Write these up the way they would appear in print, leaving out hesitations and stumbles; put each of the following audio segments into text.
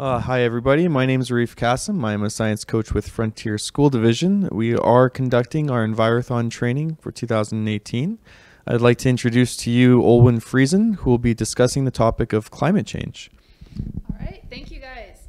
Hi everybody, my name is Arif Kassim. I am a science coach with Frontier School Division. We are conducting our Envirothon training for 2018. I'd like to introduce to you Olwen Friesen, who will be discussing the topic of climate change. All right, thank you guys.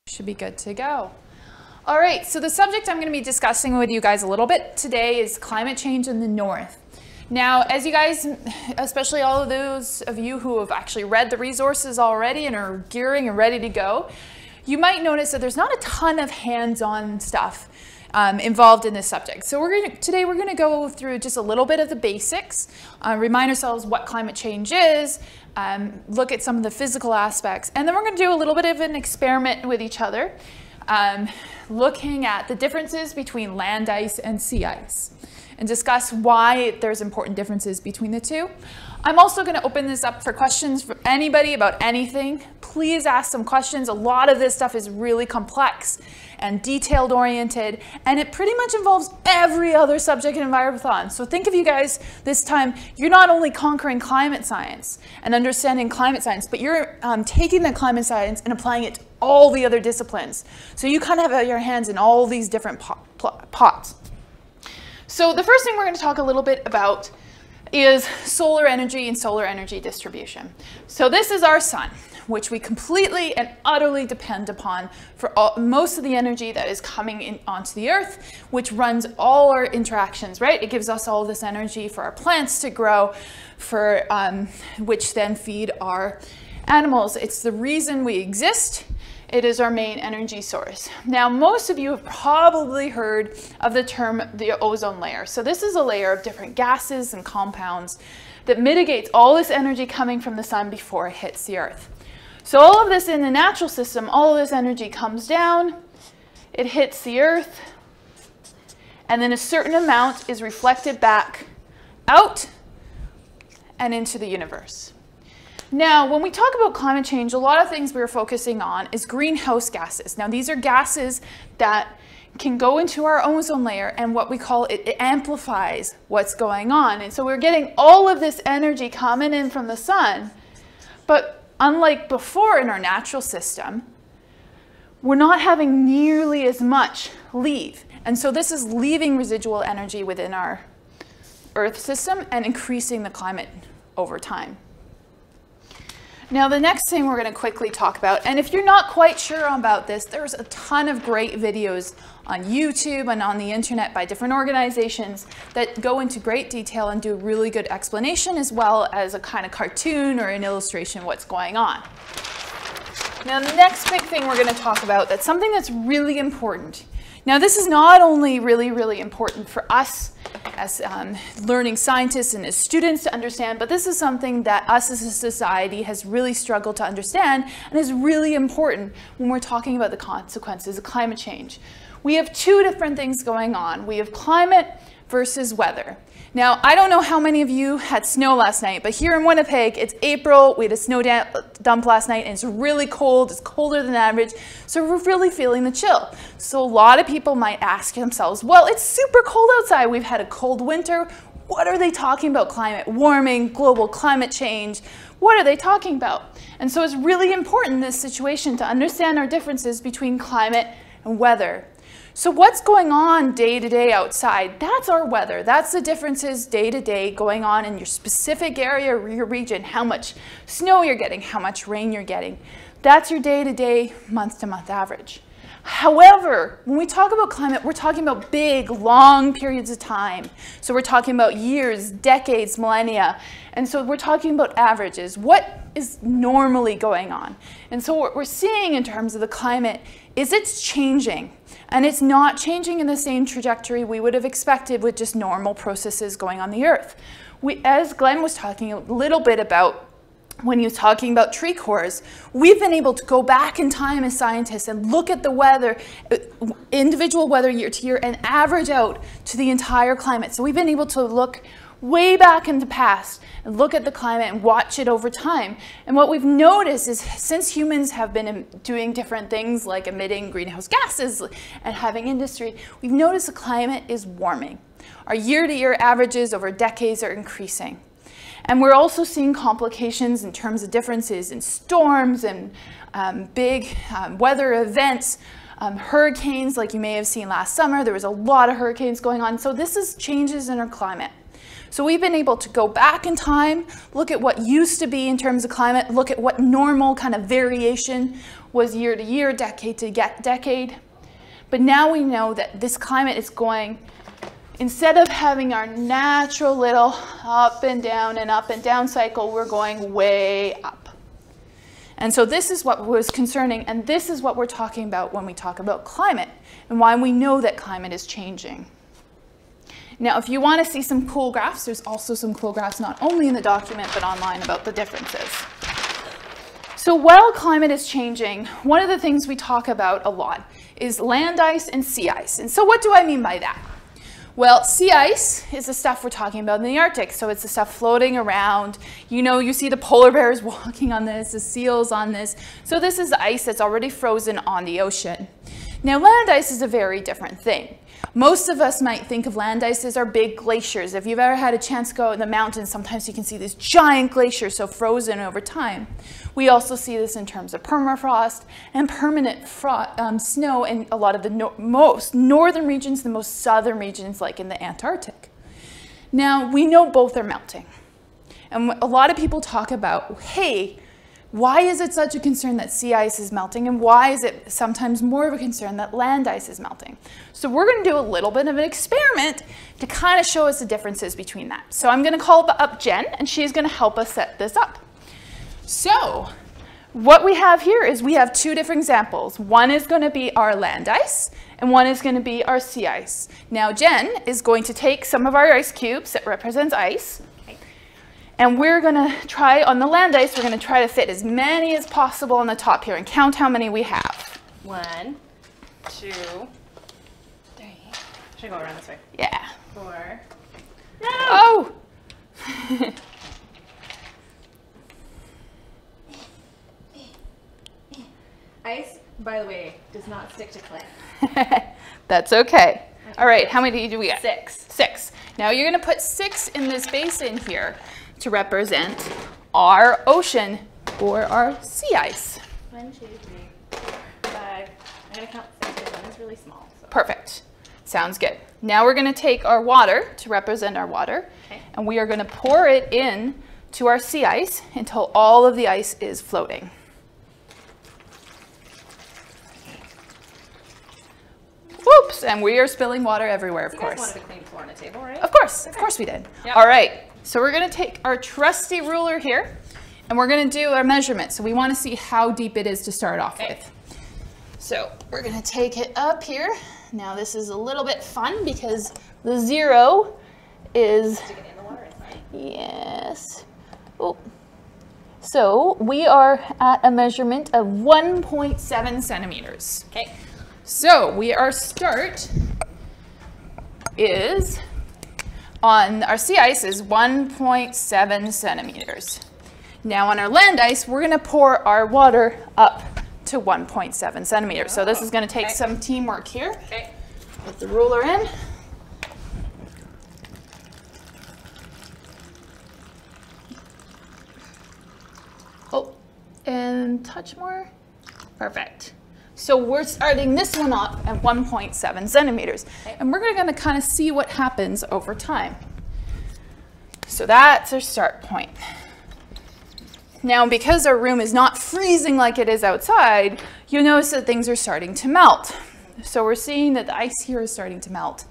Should be good to go. All right, so the subject I'm going to be discussing with you guys a little bit today is climate change in the north. Now, as you guys, especially all of those of you who have actually read the resources already and are gearing and ready to go, you might notice that there's not a ton of hands-on stuff involved in this subject. So today we're going to go through just a little bit of the basics, remind ourselves what climate change is, look at some of the physical aspects, and then we're going to do a little bit of an experiment with each other, looking at the differences between land ice and sea ice and discuss why there's important differences between the two. I'm also going to open this up for questions from anybody about anything. Please ask some questions. A lot of this stuff is really complex and detailed oriented, and it pretty much involves every other subject in Envirothon. So think of you guys this time, you're not only conquering climate science and understanding climate science, but you're taking the climate science and applying it to all the other disciplines. So you kind of have your hands in all these different pots. So the first thing we're going to talk a little bit about is solar energy and solar energy distribution. So this is our sun, which we completely and utterly depend upon for most of the energy that is coming in onto the earth, which runs all our interactions, right? It gives us all this energy for our plants to grow, for which then feed our animals. It's the reason we exist. It is our main energy source. Now, most of you have probably heard of the term the ozone layer. So this is a layer of different gases and compounds that mitigates all this energy coming from the sun before it hits the earth. So all of this in the natural system, all of this energy comes down, it hits the earth, and then a certain amount is reflected back out and into the universe. Now, when we talk about climate change, a lot of things we're focusing on is greenhouse gases. Now, these are gases that can go into our ozone layer, and what we call it amplifies what's going on. And so we're getting all of this energy coming in from the sun, but unlike before in our natural system, we're not having nearly as much leave. And so this is leaving residual energy within our Earth system and increasing the climate over time. Now, the next thing we're going to quickly talk about, and if you're not quite sure about this, there's a ton of great videos on YouTube and on the internet by different organizations that go into great detail and do a really good explanation, as well as a kind of cartoon or an illustration of what's going on. Now, the next big thing we're going to talk about, that's something that's really important. Now, this is not only really important for us as learning scientists and as students to understand, but this is something that us as a society has really struggled to understand and is really important when we're talking about the consequences of climate change. We have two different things going on. We have climate versus weather. Now, I don't know how many of you had snow last night, but here in Winnipeg, it's April, we had a snow dump last night, and it's really cold, it's colder than average, so we're really feeling the chill. So a lot of people might ask themselves, well, it's super cold outside, we've had a cold winter, what are they talking about? Climate warming, global climate change, what are they talking about? And so it's really important in this situation to understand our differences between climate and weather. So what's going on day to day outside? That's our weather. That's the differences day to day going on in your specific area or your region, how much snow you're getting, how much rain you're getting. That's your day to day, month to month average. However, when we talk about climate, we're talking about big, long periods of time. So we're talking about years, decades, millennia. And so we're talking about averages. What is normally going on? And so what we're seeing in terms of the climate is it's changing. And it's not changing in the same trajectory we would have expected with just normal processes going on the Earth. As Glenn was talking a little bit about when he was talking about tree cores, we've been able to go back in time as scientists and look at the weather, individual weather year to year, and average out to the entire climate. So we've been able to look way back in the past and look at the climate and watch it over time. And what we've noticed is since humans have been doing different things like emitting greenhouse gases and having industry, we've noticed the climate is warming. Our year-to-year averages over decades are increasing. And we're also seeing complications in terms of differences in storms and big weather events, hurricanes like you may have seen last summer. There was a lot of hurricanes going on. So this is changes in our climate. So we've been able to go back in time, look at what used to be in terms of climate, look at what normal kind of variation was year to year, decade to decade. But now we know that this climate is going, instead of having our natural little up and down cycle, we're going way up. And so this is what was concerning, and this is what we're talking about when we talk about climate and why we know that climate is changing. Now, if you want to see some cool graphs, there's also some cool graphs not only in the document but online about the differences. So while climate is changing, one of the things we talk about a lot is land ice and sea ice. And so what do I mean by that? Well, sea ice is the stuff we're talking about in the Arctic. So it's the stuff floating around. You know, you see the polar bears walking on this, the seals on this. So this is ice that's already frozen on the ocean. Now, land ice is a very different thing. Most of us might think of land ice as our big glaciers. If you've ever had a chance to go in the mountains, sometimes you can see these giant glaciers, so frozen over time. We also see this in terms of permafrost and permanent snow in a lot of the most northern regions, the most southern regions, like in the Antarctic. Now, we know both are melting. And a lot of people talk about, hey, why is it such a concern that sea ice is melting, and why is it sometimes more of a concern that land ice is melting? So we're going to do a little bit of an experiment to kind of show us the differences between that. So I'm going to call up Jen, and she's going to help us set this up. So what we have here is we have two different examples. One is going to be our land ice, and one is going to be our sea ice. Now Jen is going to take some of our ice cubes that represents ice, and we're going to try, on the land ice, we're going to try to fit as many as possible on the top here and count how many we have. 1, 2, 3. Should I go around this way? Yeah. 4. No! Oh! Ice, by the way, does not stick to clay. That's okay. All right, how many do we get? 6. 6. Now you're going to put 6 in this basin here to represent our ocean or our sea ice. 1, 2, 3, 4, 5. I'm going to count 6 because one is really small. So. Perfect. Sounds good. Now we're going to take our water to represent our water, okay, and we are going to pour it in to our sea ice until all of the ice is floating. Whoops, and we are spilling water everywhere, of course. You guys wanted to clean floor on the table, right? Of course we did. Yep. All right, so we're going to take our trusty ruler here, and we're going to do our measurement. So we want to see how deep it is to start off with. So we're going to take it up here. Now this is a little bit fun because the 0 is, Stick it in the water inside. yes. Oh. So we are at a measurement of 1.7 centimeters. Okay. So our start is, on our sea ice is 1.7 centimeters. Now on our land ice, we're going to pour our water up to 1.7 centimeters. So this is going to take some teamwork here. Okay. Put the ruler in. Oh, and touch more. Perfect. So we're starting this one up at 1.7 centimeters. Okay. And we're going to kind of see what happens over time. So that's our start point. Now, because our room is not freezing like it is outside, you'll notice that things are starting to melt. So we're seeing that the ice here is starting to melt,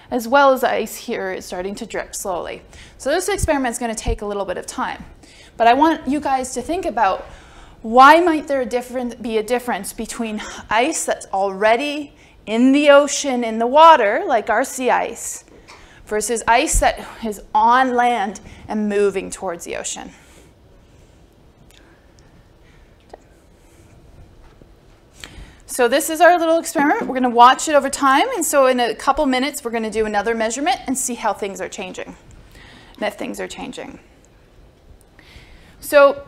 as well as the ice here is starting to drip slowly. So this experiment is going to take a little bit of time. But I want you guys to think about, why might there be a difference between ice that's already in the ocean, in the water, like our sea ice, versus ice that is on land and moving towards the ocean? So this is our little experiment. We're going to watch it over time, and so in a couple minutes we're going to do another measurement and see how things are changing. that things are changing. So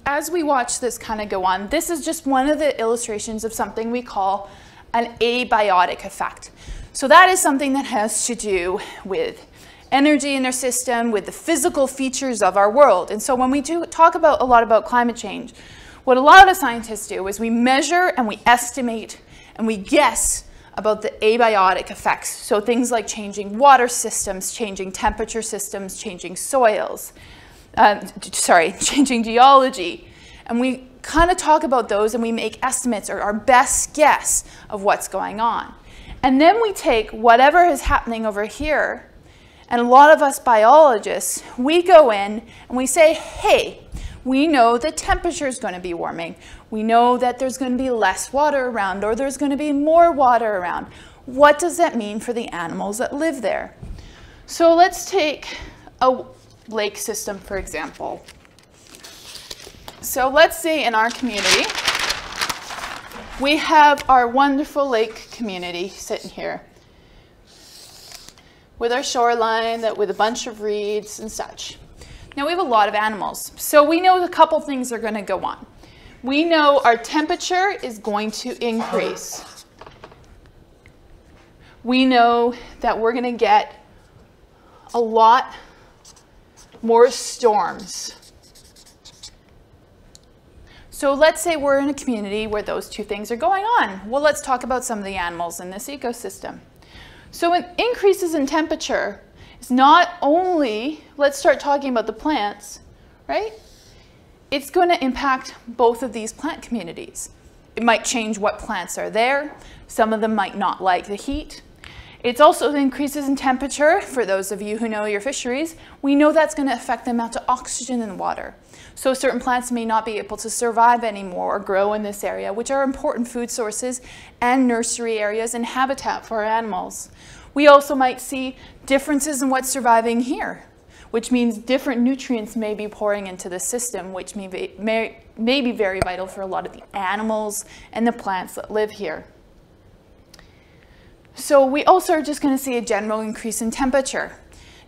as we watch this kind of go on, this is just one of the illustrations of something we call an abiotic effect. So that is something that has to do with energy in our system, with the physical features of our world. And so when we do talk a lot about climate change, what a lot of scientists do is we measure and we estimate and we guess about the abiotic effects. So things like changing water systems, changing temperature systems, changing soils, changing geology. And we kind of talk about those and we make estimates or our best guess of what's going on. And then we take whatever is happening over here, and a lot of us biologists, we go in and we say, hey, we know that temperature is going to be warming. We know that there's going to be less water around, or there's going to be more water around. What does that mean for the animals that live there? So let's take a lake system, for example. So let's say in our community, we have our wonderful lake community sitting here with our shoreline, with a bunch of reeds and such. Now we have a lot of animals, so we know a couple things are going to go on. We know our temperature is going to increase. We know that we're going to get a lot more storms. So let's say we're in a community where those two things are going on. Well, let's talk about some of the animals in this ecosystem. So increases in temperature is not only, let's start talking about the plants, right? It's going to impact both of these plant communities. It might change what plants are there. Some of them might not like the heat. It's also increases in temperature. For those of you who know your fisheries, we know that's going to affect the amount of oxygen in water. So certain plants may not be able to survive anymore or grow in this area, which are important food sources and nursery areas and habitat for our animals. We also might see differences in what's surviving here, which means different nutrients may be pouring into the system, which may be very vital for a lot of the animals and the plants that live here. So we also are just going to see a general increase in temperature.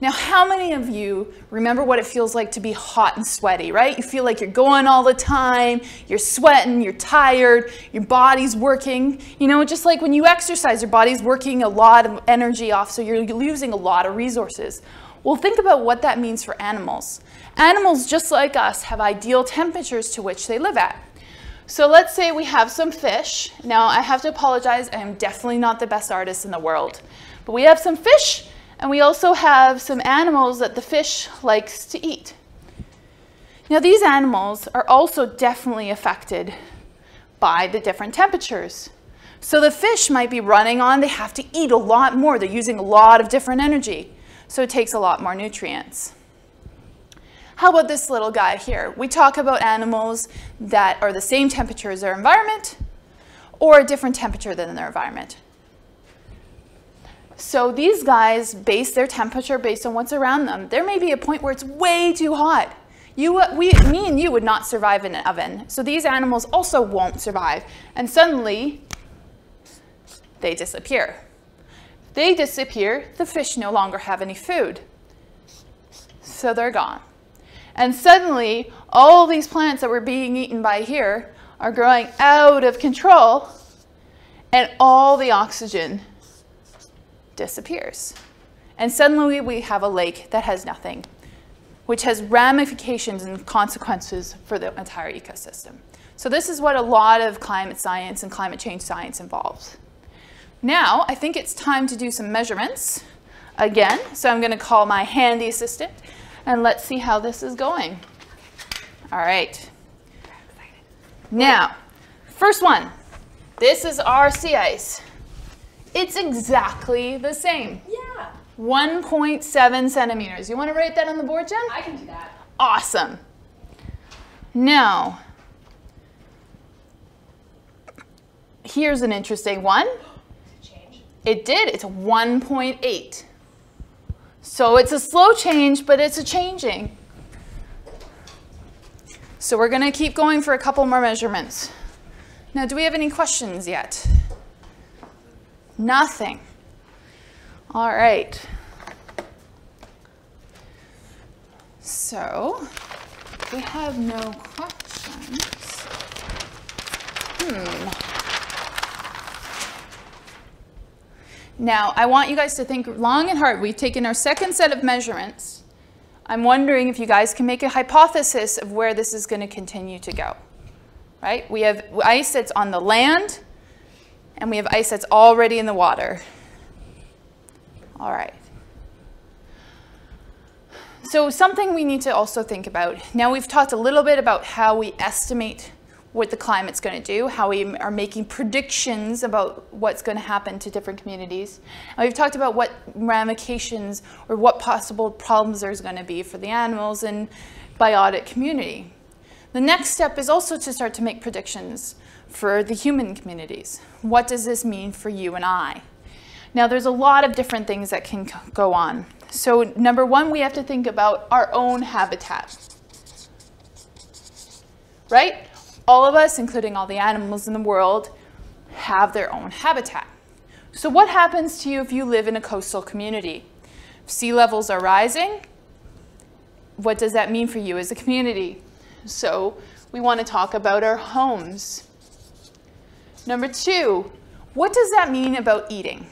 Now, how many of you remember what it feels like to be hot and sweaty, right? You feel like you're going all the time, you're sweating, you're tired, your body's working. You know, just like when you exercise, your body's working a lot of energy off, so you're losing a lot of resources. Well, think about what that means for animals. Animals, just like us, have ideal temperatures to which they live at. So let's say we have some fish. Now, I have to apologize, I am definitely not the best artist in the world. But we have some fish, and we also have some animals that the fish likes to eat. Now, these animals are also definitely affected by the different temperatures. So the fish might be running on, they have to eat a lot more. They're using a lot of different energy. So it takes a lot more nutrients. How about this little guy here? We talk about animals that are the same temperature as their environment or a different temperature than their environment. So these guys base their temperature based on what's around them. There may be a point where it's way too hot. Me and you would not survive in an oven. So these animals also won't survive. And suddenly, they disappear. They disappear, the fish no longer have any food. So they're gone. And suddenly, all these plants that were being eaten by here are growing out of control, and all the oxygen disappears. And suddenly we have a lake that has nothing, which has ramifications and consequences for the entire ecosystem. So this is what a lot of climate science and climate change science involves. Now, I think it's time to do some measurements again. So I'm going to call my handy assistant, and let's see how this is going. All right. Now, first one. This is our sea ice. It's exactly the same. Yeah. 1.7 centimeters. You want to write that on the board, Jen? I can do that. Awesome. Now, here's an interesting one. Change. It did. It's 1.8. So it's a slow change, but it's a changing. So we're going to keep going for a couple more measurements. Now, do we have any questions yet? Nothing. All right. So, we have no questions. Now, I want you guys to think long and hard. We've taken our second set of measurements. I'm wondering if you guys can make a hypothesis of where this is going to continue to go. Right? We have ice that's on the land, and we have ice that's already in the water. All right. So something we need to also think about. Now we've talked a little bit about how we estimate what the climate's going to do, how we are making predictions about what's going to happen to different communities. And we've talked about what ramifications or what possible problems there's going to be for the animals and biotic community. The next step is also to start to make predictions for the human communities. What does this mean for you and I? Now there's a lot of different things that can go on. So number one, we have to think about our own habitat, right? All of us, including all the animals in the world, have their own habitat. So what happens to you if you live in a coastal community? Sea levels are rising. What does that mean for you as a community? So we want to talk about our homes. Number two, what does that mean about eating?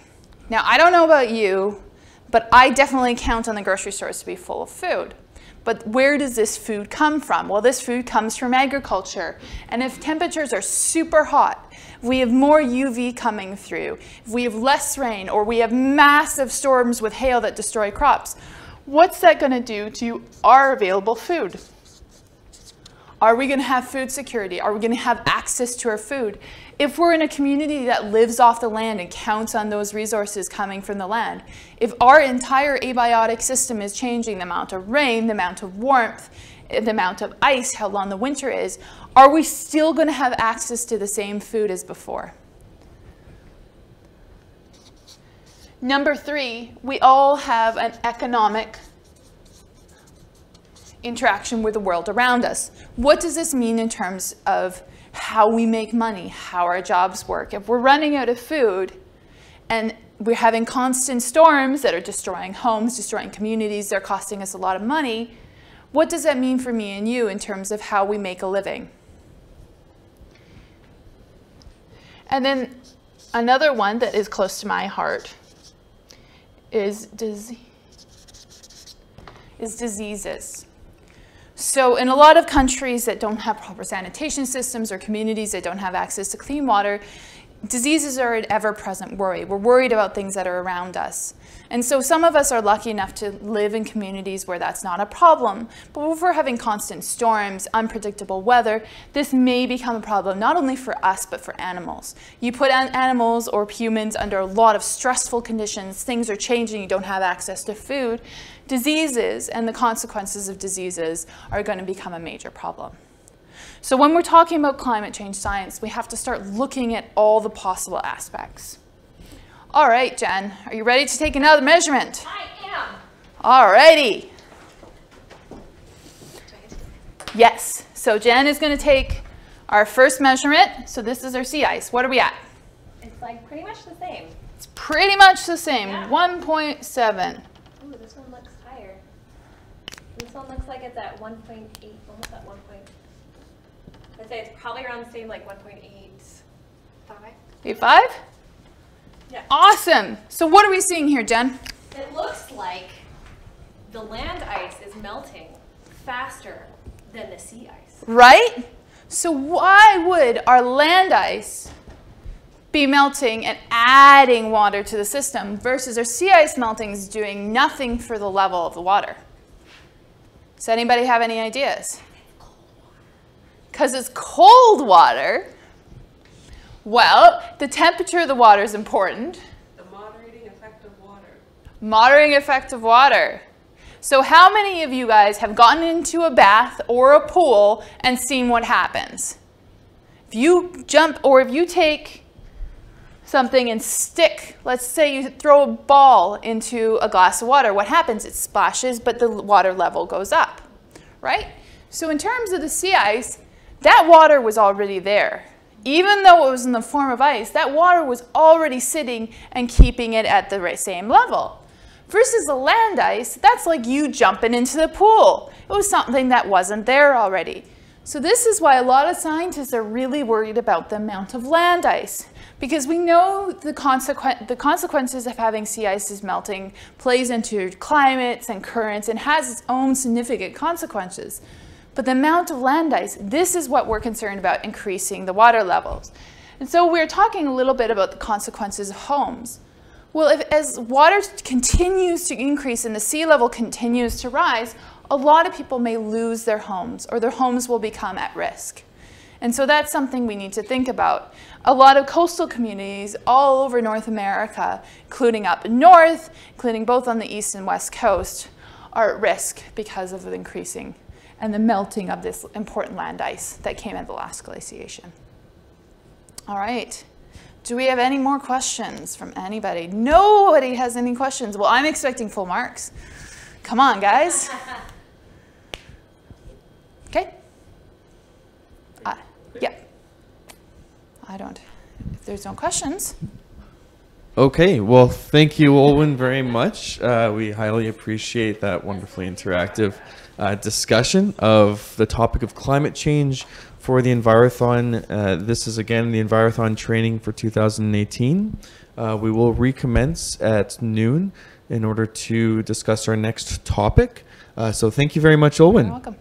Now, I don't know about you, but I definitely count on the grocery stores to be full of food. But where does this food come from? Well, this food comes from agriculture. And if temperatures are super hot, if we have more UV coming through, if we have less rain, or we have massive storms with hail that destroy crops, what's that going to do to our available food? Are we going to have food security? Are we going to have access to our food? If we're in a community that lives off the land and counts on those resources coming from the land, if our entire abiotic system is changing, the amount of rain, the amount of warmth, the amount of ice, how long the winter is, are we still going to have access to the same food as before? Number three, we all have an economic interaction with the world around us. What does this mean in terms of how we make money, how our jobs work? If we're running out of food and we're having constant storms that are destroying homes, destroying communities, they're costing us a lot of money, what does that mean for me and you in terms of how we make a living? And then another one that is close to my heart is diseases. So in a lot of countries that don't have proper sanitation systems or communities that don't have access to clean water, diseases are an ever-present worry. We're worried about things that are around us. And so some of us are lucky enough to live in communities where that's not a problem. But if we're having constant storms, unpredictable weather, this may become a problem not only for us, but for animals. You put animals or humans under a lot of stressful conditions, things are changing, you don't have access to food. Diseases and the consequences of diseases are going to become a major problem. So when we're talking about climate change science, we have to start looking at all the possible aspects. All right, Jen, are you ready to take another measurement? I am. All righty. Yes, so Jen is going to take our first measurement. So this is our sea ice. What are we at? It's like pretty much the same. It's pretty much the same, Yeah. 1.7. Ooh, this one looks higher. This one looks like it's at 1.8, almost at 1. I'd say it's probably around the same, like 1.85. 85? Yeah. Awesome. So what are we seeing here, Jen? It looks like the land ice is melting faster than the sea ice. Right? So why would our land ice be melting and adding water to the system versus our sea ice melting is doing nothing for the level of the water? Does anybody have any ideas? Because it's cold water. Well, the temperature of the water is important. The moderating effect of water. Moderating effect of water. So how many of you guys have gotten into a bath or a pool and seen what happens? If you jump or if you take something and stick, let's say you throw a ball into a glass of water, what happens? It splashes, but the water level goes up, right? So in terms of the sea ice, that water was already there. Even though it was in the form of ice, that water was already sitting and keeping it at the same level. Versus the land ice, that's like you jumping into the pool. It was something that wasn't there already. So this is why a lot of scientists are really worried about the amount of land ice, because we know the consequences of having sea ices melting plays into climates and currents and has its own significant consequences. But the amount of land ice, this is what we're concerned about, increasing the water levels. And so we're talking a little bit about the consequences of homes. Well, as water continues to increase and the sea level continues to rise, a lot of people may lose their homes, or their homes will become at risk. And so that's something we need to think about. A lot of coastal communities all over North America, including up north, including both on the east and west coast, are at risk because of the increasing and the melting of this important land ice that came at the last glaciation. All right. Do we have any more questions from anybody? Nobody has any questions. Well, I'm expecting full marks. Come on, guys. Okay. Yeah. I don't. If there's no questions. Okay, well, thank you, Olwen, very much. We highly appreciate that wonderfully interactive discussion of the topic of climate change for the Envirothon. This is, again, the Envirothon training for 2018. We will recommence at noon in order to discuss our next topic. So thank you very much, Olwen. You're welcome.